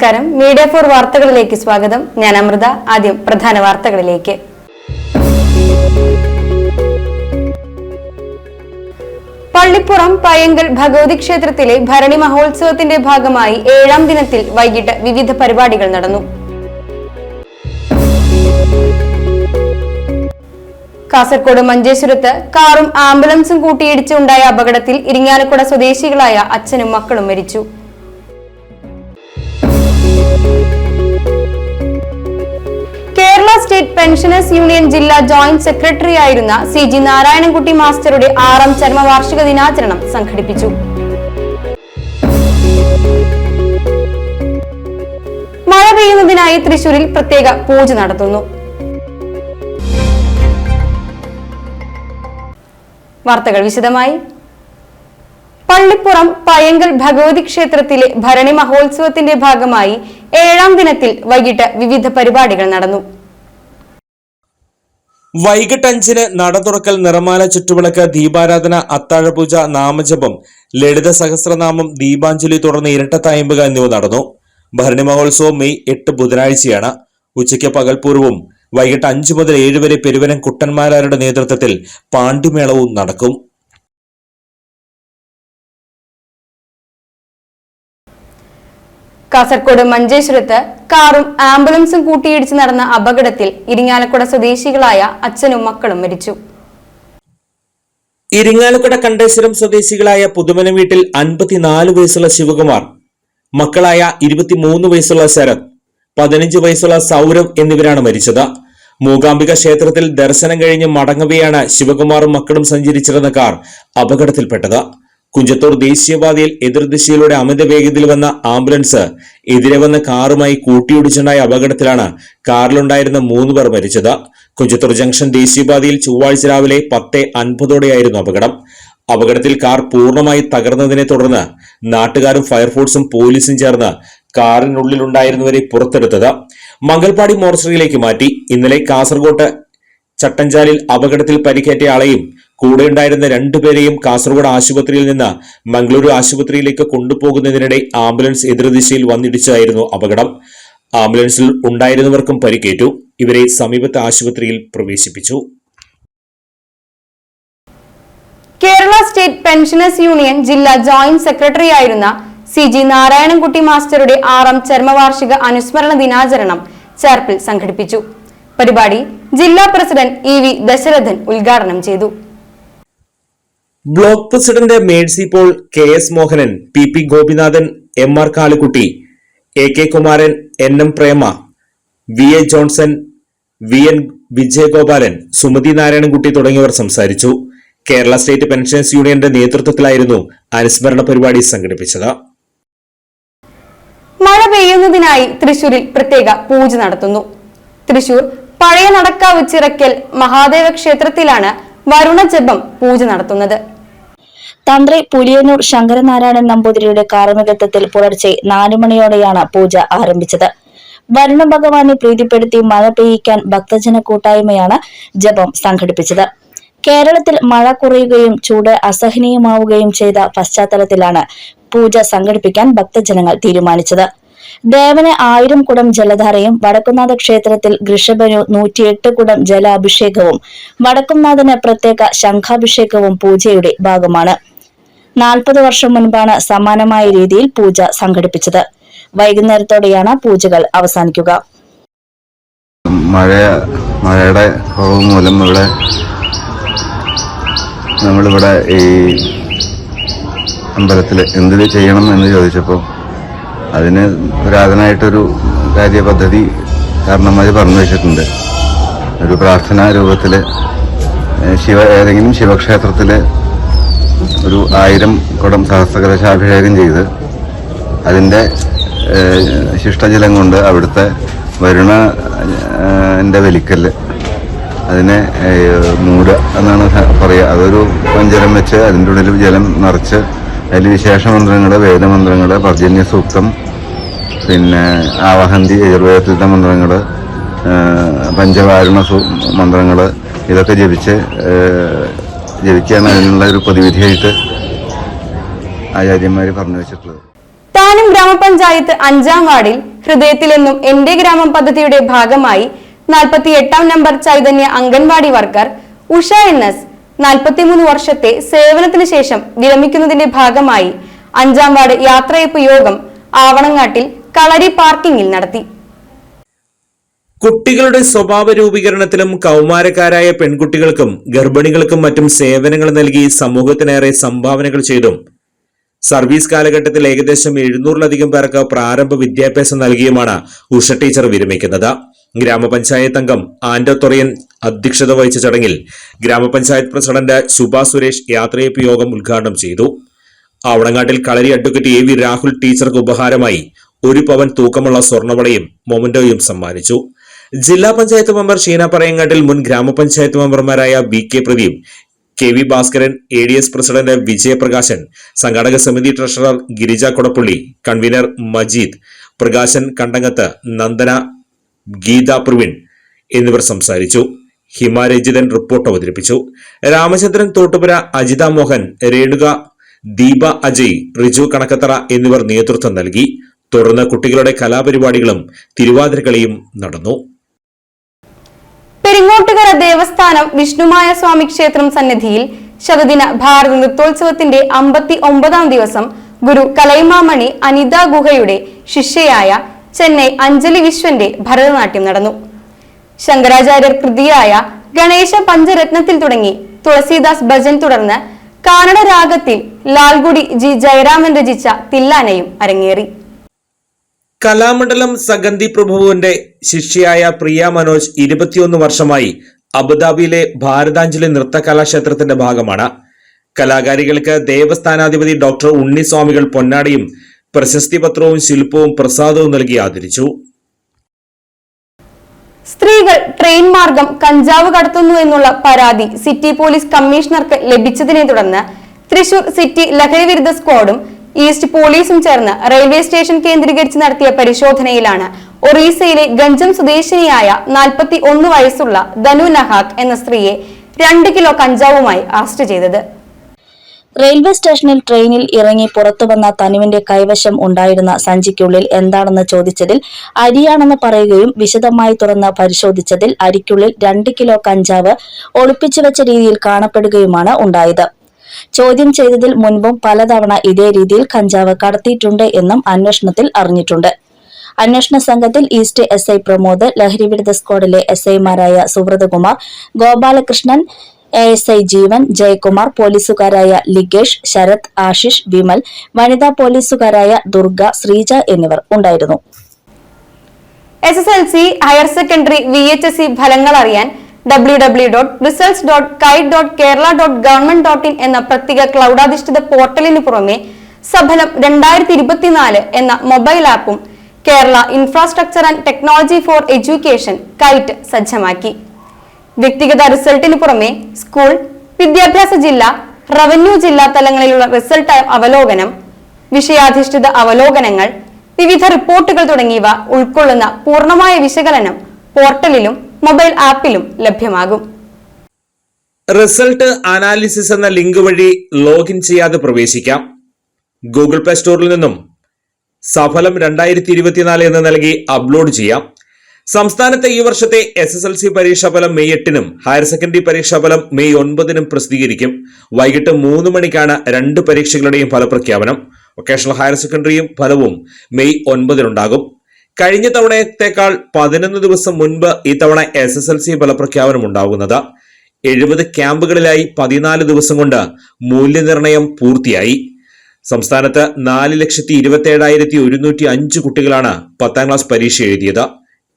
നമസ്കാരം. മീഡിയ 4 വാർത്തകളിലേക്ക് സ്വാഗതം. ഞാൻ അമൃത. ആദ്യം പ്രധാന വാർത്തകളിലേക്ക്. പള്ളിപ്പുറം പയ്യങ്കൽ ഭഗവതി ക്ഷേത്രത്തിലെ ഭരണി മഹോത്സവത്തിന്റെ ഭാഗമായി 7ാം ദിനത്തിൽ വൈകിട്ട് വിവിധ പരിപാടികൾ നടന്നു. കാസർഗോഡ് മഞ്ചേശ്വരത്ത് കാറും ആംബുലൻസും കൂട്ടിയിടിച്ച് ഉണ്ടായ അപകടത്തിൽ ഇരിങ്ങാലക്കുട സ്വദേശികളായ അച്ഛനും മക്കളും മരിച്ചു. കേരള സ്റ്റേറ്റ് പെൻഷനേഴ്സ് യൂണിയൻ ജില്ലാ ജോയിന്റ് സെക്രട്ടറി ആയിരുന്ന CG നാരായണൻകുട്ടി മാസ്റ്ററുടെ 6ാം ചരമവാർഷിക ദിനാചരണം സംഘടിപ്പിച്ചു. മഴ പെയ്യുന്നതിനായി തൃശൂരിൽ പ്രത്യേക പൂജ നടത്തുന്നു. വാർത്തകൾ വിശദമായി. പള്ളിപ്പുറം പയ്യങ്കൽ ഭഗവതി ക്ഷേത്രത്തിലെ ഭരണി മഹോത്സവത്തിന്റെ ഭാഗമായി 7ാം ദിനത്തിൽ വൈകിട്ട് വിവിധ പരിപാടികൾ നടന്നു. വൈകിട്ട് 5-ന് നട തുറക്കൽ, നിറമാല, ചുറ്റുവിളക്ക്, ദീപാരാധന, അത്താഴപൂജ, നാമജപം, ലളിത സഹസ്രനാമം, ദീപാഞ്ജലി തുടർന്ന് ഇരട്ടത്തായമ്പുക എന്നിവ നടന്നു. ഭരണി മഹോത്സവം മെയ് 8 ബുധനാഴ്ചയാണ്. ഉച്ചയ്ക്ക് പകൽപൂർവ്വം വൈകിട്ട് 5 മുതൽ 7 വരെ പെരുവനം കുട്ടന്മാരാരുടെ നേതൃത്വത്തിൽ പാണ്ഡിമേളവും നടക്കും. കാസർഗോഡ് മഞ്ചേശ്വരത്ത് കാറും ആംബുലൻസും കൂട്ടിയിടിച്ച് നടന്ന അപകടത്തിൽ ഇരിങ്ങാലക്കുട സ്വദേശികളായ അച്ഛനും മക്കളും മരിച്ചു. ഇരിങ്ങാലക്കുട കണ്ടേശ്വരം സ്വദേശികളായ പുതുമന വീട്ടിൽ 54 വയസ്സുള്ള ശിവകുമാർ, മക്കളായ 23 വയസ്സുള്ള ശരത്, 15 വയസ്സുള്ള സൗരവ് എന്നിവരാണ് മരിച്ചത്. മൂകാംബിക ക്ഷേത്രത്തിൽ ദർശനം കഴിഞ്ഞ് മടങ്ങവെയാണ് ശിവകുമാറും മക്കളും സഞ്ചരിച്ചിരുന്ന കാർ അപകടത്തിൽപ്പെട്ടത്. കുഞ്ചത്തൂർ ദേശീയപാതയിൽ എതിർദിശയിലൂടെ അമിത വേഗതയിൽ വന്ന ആംബുലൻസ് എതിരെ വന്ന കാറുമായി കൂട്ടിയിടിച്ചുണ്ടായ അപകടത്തിലാണ് കാറിലുണ്ടായിരുന്ന 3 പേർ മരിച്ചത്. കുഞ്ചത്തൂർ ജംഗ്ഷൻ ദേശീയപാതയിൽ ചൊവ്വാഴ്ച രാവിലെ 10:50 അപകടം. അപകടത്തിൽ കാർ പൂർണ്ണമായി തകർന്നതിനെ തുടർന്ന് നാട്ടുകാരും ഫയർഫോഴ്സും പോലീസും ചേർന്ന് കാറിനുള്ളിലുണ്ടായിരുന്നവരെ പുറത്തെടുത്തത് മംഗൽപാടി മോർച്ചറിയിലേക്ക് മാറ്റി. ഇന്നലെ കാസർഗോഡ് ചട്ടഞ്ചാലിൽ അപകടത്തിൽ പരിക്കേറ്റ ആളെയും കൂടെയുണ്ടായിരുന്ന 2 പേരെയും കാസർഗോഡ് ആശുപത്രിയിൽ നിന്ന് മംഗളൂരു ആശുപത്രിയിലേക്ക് കൊണ്ടുപോകുന്നതിനിടെ ആംബുലൻസ് എതിർദിശയിൽ വന്നിടിച്ചായിരുന്നു അപകടം. ആംബുലൻസിൽ ഉണ്ടായിരുന്നവർക്കും പരിക്കേറ്റു. ഇവരെ സമീപത്തെ ആശുപത്രിയിൽ പ്രവേശിപ്പിച്ചു. കേരള സ്റ്റേറ്റ് പെൻഷനേഴ്സ് യൂണിയൻ ജില്ലാ ജോയിന്റ് സെക്രട്ടറി ആയിരുന്ന CG നാരായണൻകുട്ടി മാസ്റ്ററുടെ 6ാം ചരമവാർഷിക അനുസ്മരണ ദിനാചരണം ചേർപ്പിൽ സംഘടിപ്പിച്ചു. പരിപാടി ജില്ലാ പ്രസിഡന്റ് EV ദശരഥൻ ഉദ്ഘാടനം ചെയ്തു. Block president Mercy Paul, KS Mohanan, PP Gopinathan, MR Kalikkutty, AK Kumaran, NM Prema, VA Johnson, VN Vijayagopalan, Sumathi Narayanankutty തുടങ്ങിയവർ സംസാരിച്ചു. കേരള സ്റ്റേറ്റ് പെൻഷനേഴ്സ് യൂണിയന്റെ നേതൃത്വത്തിലായിരുന്നു അനുസ്മരണ പരിപാടി സംഘടിപ്പിച്ചത്. മഴ പെയ്യുന്നതിനായി തൃശൂരിൽ പ്രത്യേക പൂജ നടത്തുന്നു. തൃശൂർ പഴയ നടക്കാവ് ചിറക്കൽ മഹാദേവ ക്ഷേത്രത്തിലാണ് വരുണജപം പൂജ നടത്തുന്നത്. തന്ത്രി പുലിയന്നൂർ ശങ്കരനാരായണൻ നമ്പൂതിരിയുടെ കാർമ്മികത്വത്തിൽ പുലർച്ചെ 4 മണിയോടെയാണ് പൂജ ആരംഭിച്ചത്. വരുണ ഭഗവാനെ പ്രീതിപ്പെടുത്തി മഴ പെയ്യിക്കാൻ ഭക്തജന കൂട്ടായ്മയാണ് ജപം സംഘടിപ്പിച്ചത്. കേരളത്തിൽ മഴ കുറയുകയും ചൂട് അസഹനീയമാവുകയും ചെയ്ത പശ്ചാത്തലത്തിലാണ് പൂജ സംഘടിപ്പിക്കാൻ ഭക്തജനങ്ങൾ തീരുമാനിച്ചത്. ദേവന് 1000 കുടം ജലധാരയും വടക്കുംനാഥ ക്ഷേത്രത്തിൽ ഋഷഭനു 108 കുടം ജലാഭിഷേകവും വടക്കുംനാഥന് പ്രത്യേക ശംഖാഭിഷേകവും പൂജയുടെ ഭാഗമാണ്. 40 വർഷം മുൻപാണ് സമാനമായ രീതിയിൽ പൂജ സംഘടിപ്പിച്ചത്. വൈകുന്നേരത്തോടെയാണ് പൂജകൾ അവസാനിക്കുക. മഴയുടെ കുറവ് മൂലം നമ്മളിവിടെ ഈ അമ്പലത്തിൽ എന്ത് ചെയ്യണം എന്ന് ചോദിച്ചപ്പോൾ അതിന് പുരാതനമായിട്ടൊരു കാര്യപദ്ധതി കാരണന്മാർ പറഞ്ഞു വെച്ചിട്ടുണ്ട്. ഒരു പ്രാർത്ഥനാ രൂപത്തിൽ ഏതെങ്കിലും ശിവക്ഷേത്രത്തിൽ ഒരു 1000 കുടം സഹസ്രകലശാഭിഷേകം ചെയ്ത് അതിൻ്റെ ശിഷ്ടജലം കൊണ്ട് അവിടുത്തെ വരുണൻ്റെ വലിക്കല് അതിനെ മൂടുക എന്നാണ് പറയുക. അതൊരു പഞ്ചരം വെച്ച് അതിൻ്റെ ഉള്ളിൽ ജലം നിറച്ച് അതിൽ വിശേഷ മന്ത്രങ്ങൾ, വേദമന്ത്രങ്ങൾ, പർജന്യ സൂക്തം, പിന്നെ ആവഹന്തി, യജുർവേദത്തിലത്തെ മന്ത്രങ്ങൾ, പഞ്ചവാരുണ മന്ത്രങ്ങൾ ഇതൊക്കെ ജപിക്കുകയാണ് അതിനുള്ള ഒരു പൊതുവിധിയായിട്ട് ആചാര്യന്മാർ പറഞ്ഞു വെച്ചിട്ടുള്ളത്. താനും ഗ്രാമപഞ്ചായത്ത് 5ാം വാർഡിൽ ഹൃദയത്തിലെന്നും എന്റെ ഗ്രാമം പദ്ധതിയുടെ ഭാഗമായി 48-ാം number Chaitanya anganwadi worker Usha NS 43 വർഷത്തെ സേവനത്തിന് ശേഷം വിരമിക്കുന്നതിന്റെ ഭാഗമായി 5-ാം വാർഡ് യാത്രയപ്പ് യോഗം ആവണങ്ങാട്ടിൽ കളരി പാർക്കിംഗിൽ നടത്തി. കുട്ടികളുടെ സ്വഭാവ രൂപീകരണത്തിലും കൗമാരക്കാരായ പെൺകുട്ടികൾക്കും ഗർഭിണികൾക്കും മറ്റും സേവനങ്ങൾ നൽകി സമൂഹത്തിനേറെ സംഭാവനകൾ ചെയ്തും സർവീസ് കാലഘട്ടത്തിൽ ഏകദേശം 700-ലധികം പേർക്ക് പ്രാരംഭ വിദ്യാഭ്യാസം നൽകിയുമാണ് ഉഷ ടീച്ചർ വിരമിക്കുന്നത്. ഗ്രാമപഞ്ചായത്ത് അംഗം ആന്റോ തൊറിയൻ അധ്യക്ഷത വഹിച്ച ചടങ്ങിൽ ഗ്രാമപഞ്ചായത്ത് പ്രസിഡന്റ് ശുഭ സുരേഷ് യാത്രയപ്പ് യോഗം ഉദ്ഘാടനം ചെയ്തു. ആവണങ്ങാട്ടിൽ കളരി അഡ്വക്കേറ്റ് AV രാഹുൽ ടീച്ചർക്ക് ഉപഹാരമായി 1 പവൻ തൂക്കമുള്ള സ്വർണ്ണവളയും മൊമന്റോയും സമ്മാനിച്ചു. ജില്ലാ പഞ്ചായത്ത് മെമ്പർ ഷീന പറയങ്ങാട്ടിൽ, മുൻ ഗ്രാമപഞ്ചായത്ത് മെമ്പർമാരായ BK Pradeep, KV Bhaskaran, ADS president Vijayaprakashan, സംഘാടക സമിതി ട്രഷറർ ഗിരിജ കൊടപ്പുള്ളി, കൺവീനർ മജീദ്, പ്രകാശൻ കണ്ടങ്ങത്ത്, നന്ദന, ഗീത പ്രവീൺ എന്നിവർ സംസാരിച്ചു. ഹിമ രജിതൻ റിപ്പോർട്ട് അവതരിപ്പിച്ചു. രാമചന്ദ്രൻ തോട്ടുപുര, അജിത മോഹൻ, രേണുക, ദീപ അജയ്, റിജു കണക്കത്തറ എന്നിവർ നേതൃത്വം നൽകി. തുടർന്ന് കുട്ടികളുടെ കലാപരിപാടികളും തിരുവാതിരക്കളിയും നടന്നു. പെരിങ്ങോട്ടുകര ദേവസ്ഥാനം വിഷ്ണുമായ സ്വാമി ക്ഷേത്രം സന്നിധിയിൽ ശതദിന ഭാരത നൃത്തോത്സവത്തിന്റെ 59-ാം ദിവസം ഗുരു കലൈമാമണി അനിത ഗുഹയുടെ ശിഷ്യയായ ചെന്നൈ അഞ്ജലി വിശ്വന്റെ ഭരതനാട്യം നടന്നു. ശങ്കരാചാര്യർ കൃതിയായ ഗണേശ പഞ്ചരത്നത്തിൽ തുടങ്ങി തുളസീദാസ് ഭജൻ തുടർന്ന് കാനഡ രാഗത്തിൽ ലാൽഗുഡി G ജയരാമൻ രചിച്ച തില്ലാനയും അരങ്ങേറി. കലാമണ്ഡലം സഗന്ധി പ്രഭുവിന്റെ ശിഷ്യയായ പ്രിയ മനോജ് 21 വർഷമായി അബുദാബിയിലെ ഭാരതാഞ്ജലി നൃത്ത കലാക്ഷേത്രത്തിന്റെ ഭാഗമാണ്. കലാകാരികൾക്ക് ദേവസ്ഥാനാധിപതി ഡോക്ടർ ഉണ്ണിസ്വാമികൾ പൊന്നാടിയും പ്രശസ്തി പത്രവും ശില്പവും പ്രസാദവും നൽകി ആദരിച്ചു. സ്ത്രീകൾ ട്രെയിൻ മാർഗം കഞ്ചാവ് കടത്തുന്നു എന്നുള്ള പരാതി സിറ്റി പോലീസ് കമ്മീഷണർക്ക് ലഭിച്ചതിനെ തുടർന്ന് തൃശൂർ സിറ്റി ലഹരി വിരുദ്ധ സ്ക്വാഡും ഈസ്റ്റ് പോലീസും ചേർന്ന് റെയിൽവേ സ്റ്റേഷൻ കേന്ദ്രീകരിച്ച് നടത്തിയ പരിശോധനയിലാണ് ഒറീസയിലെ ഗഞ്ചം സ്വദേശിനിയായ 41 വയസ്സുള്ള ധനു നഹാക് എന്ന സ്ത്രീയെ 2 കിലോ കഞ്ചാവുമായി അറസ്റ്റ് ചെയ്തത്. റെയിൽവേ സ്റ്റേഷനിൽ ട്രെയിനിൽ ഇറങ്ങി പുറത്തുവന്ന തനുവിന്റെ കൈവശം ഉണ്ടായിരുന്ന സഞ്ചിക്കുള്ളിൽ എന്താണെന്ന് ചോദിച്ചതിൽ അരിയാണെന്ന് പറയുകയും വിശദമായി തുറന്ന് പരിശോധിച്ചതിൽ അരിക്കുള്ളിൽ 2 കിലോ കഞ്ചാവ് ഒളിപ്പിച്ചുവെച്ച രീതിയിൽ കാണപ്പെടുകയുമാണ് ഉണ്ടായത്. ചോദ്യം ചെയ്തതിൽ മുൻപും പലതവണ ഇതേ രീതിയിൽ കഞ്ചാവ് കടത്തിയിട്ടുണ്ട് എന്നും അന്വേഷണത്തിൽ അറിഞ്ഞിട്ടുണ്ട്. അന്വേഷണ സംഘത്തിൽ ഈസ്റ്റ് SI പ്രമോദ്, ലഹരിവിരുദ്ധ സ്ക്വാഡിലെ SIമാരായ സുബ്രതകുമാർ, ഗോപാലകൃഷ്ണൻ, ASI ജീവൻ, ജയകുമാർ, പോലീസുകാരായ ലിഗേഷ്, ശരത്, ആശിഷ്, വിമൽ, വനിതാ പോലീസുകാരായ ദുർഗ, ശ്രീജ എന്നിവർ ഉണ്ടായിരുന്നു. SSLC ഹയർ സെക്കൻഡറി VHSE ഫലങ്ങൾ അറിയാൻ www.results.kite.kerala.government.in എന്ന പ്രത്യേക ക്ലൗഡാധിഷ്ഠിത പോർട്ടലിന് പുറമെ സഫലം 2024 എന്ന മൊബൈൽ ആപ്പും Kerala infrastructure and technology for education KITE സജ്ജമാക്കി. വ്യക്തിഗത റിസൾട്ടിന് പുറമെ സ്കൂൾ, വിദ്യാഭ്യാസ ജില്ല, റവന്യൂ ജില്ലാ തലങ്ങളിലുള്ള റിസൾട്ട് അവലോകനം, വിഷയാധിഷ്ഠിത അവലോകനങ്ങൾ, വിവിധ റിപ്പോർട്ടുകൾ തുടങ്ങിയവ ഉൾക്കൊള്ളുന്ന പൂർണ്ണമായ വിശകലനം പോർട്ടലിലും മൊബൈൽ ആപ്പിലും ലഭ്യമാകും. റിസൾട്ട് അനാലിസിസ് എന്ന ലിങ്ക് വഴി ലോഗിൻ ചെയ്യാതെ പ്രവേശിക്കാം. ഗൂഗിൾ പ്ലേ സ്റ്റോറിൽ നിന്നും സഫലം 2024 എന്ന് നൽകി അപ്ലോഡ് ചെയ്യാം. സംസ്ഥാനത്തെ ഈ വർഷത്തെ SSLC പരീക്ഷാഫലം മെയ് 8-നും ഹയർ സെക്കൻഡറി പരീക്ഷാഫലം മെയ് 9-നും പ്രസിദ്ധീകരിക്കും. വൈകിട്ട് 3 മണിക്കാണ് 2 പരീക്ഷകളുടെയും ഫലപ്രഖ്യാപനം. വൊക്കേഷണൽ ഹയർ സെക്കൻഡറിയും ഫലവും മെയ് 9-നുണ്ടാകും. കഴിഞ്ഞ തവണത്തേക്കാൾ 11 ദിവസം മുൻപ് ഇത്തവണ SSLC ഫലപ്രഖ്യാപനം ഉണ്ടാകുന്നത്. 70 ക്യാമ്പുകളിലായി 14 ദിവസം കൊണ്ട് മൂല്യനിർണയം പൂർത്തിയായി. സംസ്ഥാനത്ത് 4,27,105 കുട്ടികളാണ് 10ാം ക്ലാസ് പരീക്ഷ എഴുതിയത്.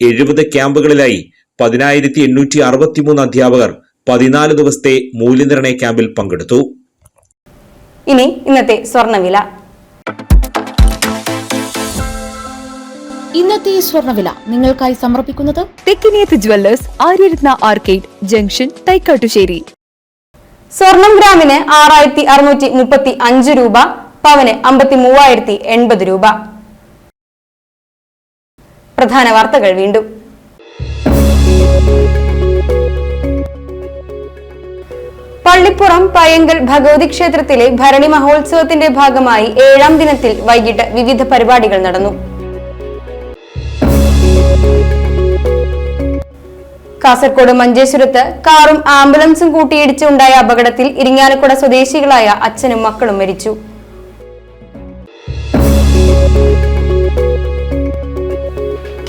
70 ക്യാമ്പുകളിലായി 10,863 അധ്യാപകർ 14 ദിവസത്തെ മൂല്യനിർണയ ക്യാമ്പിൽ പങ്കെടുത്തു. ഇനി ഇന്നത്തെ സ്വർണ്ണവില. ഇന്നത്തെ സ്വർണ്ണവില നിങ്ങൾക്കായി സമർപ്പിക്കുന്നത് Thekkiniyath jewellers, Aryaratna arcade junction, Thaikkattussery. സ്വർണം ഗ്രാമിന് 6,635 രൂപ, പവന് 53,080 രൂപ. പ്രധാന വാർത്തകൾ വീണ്ടും. പള്ളിപ്പുറം പയ്യങ്കൽ ഭഗവതി ക്ഷേത്രത്തിലെ ഭരണി മഹോത്സവത്തിന്റെ ഭാഗമായി 7ാം ദിനത്തിൽ വൈകിട്ട് വിവിധ പരിപാടികൾ നടന്നു. കാസർഗോഡ് മഞ്ചേശ്വരത്ത് കാറും ആംബുലൻസും കൂട്ടിയിടിച്ച് ഉണ്ടായ അപകടത്തിൽ ഇരിങ്ങാലക്കുട സ്വദേശികളായ അച്ഛനും മക്കളും മരിച്ചു.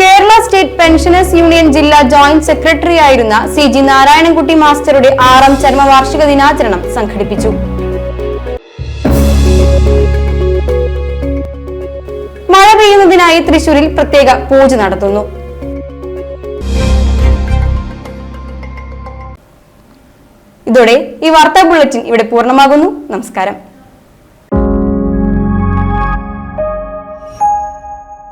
കേരള സ്റ്റേറ്റ് പെൻഷനേഴ്സ് യൂണിയൻ ജില്ലാ ജോയിന്റ് സെക്രട്ടറി ആയിരുന്ന CG നാരായണൻകുട്ടി മാസ്റ്ററുടെ 6ാം ചരമവാർഷിക ദിനാചരണം സംഘടിപ്പിച്ചു. മഴ പെയ്യുന്നതിനായി തൃശൂരിൽ പ്രത്യേക പൂജ നടത്തുന്നു. ഇതോടെ ഈ വാർത്താ ബുള്ളറ്റിൻ ഇവിടെ പൂർണ്ണമാകുന്നു. നമസ്കാരം.